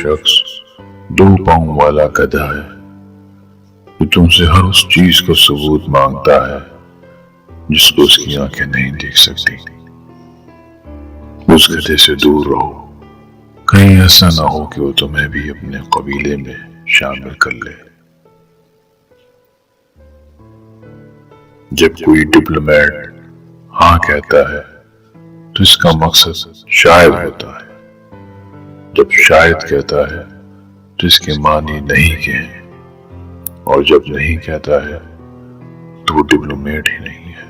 شخص 2 پاؤں والا گدھا ہے جو تم سے ہر اس چیز کا ثبوت مانگتا ہے جس کو اس کی آنکھیں نہیں دیکھ سکتی۔ اس گدھے سے دور رہو، کہیں ایسا نہ ہو کہ وہ تمہیں بھی اپنے قبیلے میں شامل کر لے۔ جب کوئی ڈپلومیٹ ہاں کہتا ہے تو اس کا مقصد شاید ہوتا ہے، جب شاید کہتا ہے تو اس کے معنی نہیں کے ہیں، اور جب نہیں کہتا ہے تو وہ ڈپلومیٹ ہی نہیں ہے۔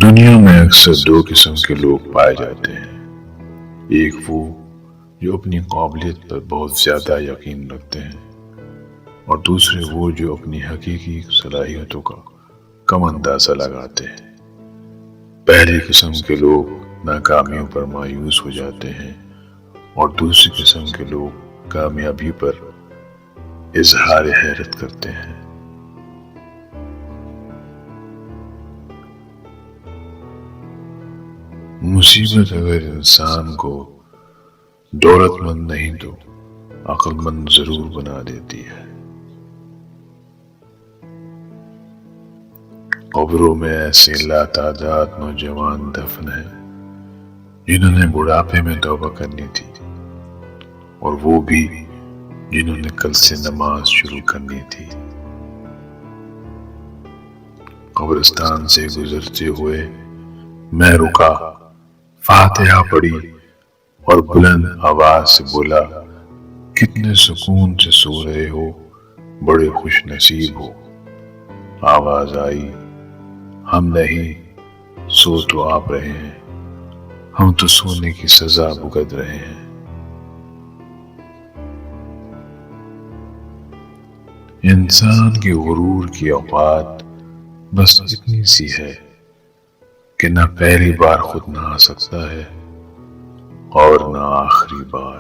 دنیا میں اکثر 2 قسم کے لوگ پائے جاتے ہیں، ایک وہ جو اپنی قابلیت پر بہت زیادہ یقین رکھتے ہیں، اور دوسرے وہ جو اپنی حقیقی صلاحیتوں کا کم اندازہ لگاتے ہیں۔ پہلی قسم کے لوگ ناکامیوں پر مایوس ہو جاتے ہیں، اور دوسری قسم کے لوگ کامیابی پر اظہار حیرت کرتے ہیں۔ مصیبت اگر انسان کو دولت مند نہیں تو عقل مند ضرور بنا دیتی ہے۔ قبروں میں ایسے لاتعداد نوجوان دفن ہیں جنہوں نے بڑھاپے میں توبہ کرنی تھی، اور وہ بھی جنہوں نے کل سے نماز شروع کرنی تھی۔ قبرستان سے گزرتے ہوئے میں رکا، فاتحہ پڑھی اور بلند آواز سے بولا، کتنے سکون سے سو رہے ہو، بڑے خوش نصیب ہو۔ آواز آئی، ہم نہیں، سو تو آپ رہے ہیں، ہم تو سونے کی سزا بھگت رہے ہیں۔ انسان کے غرور کی اوقات بس اتنی سی ہے کہ نہ پہلی بار خود نہ آ سکتا ہے اور نہ آخری بار۔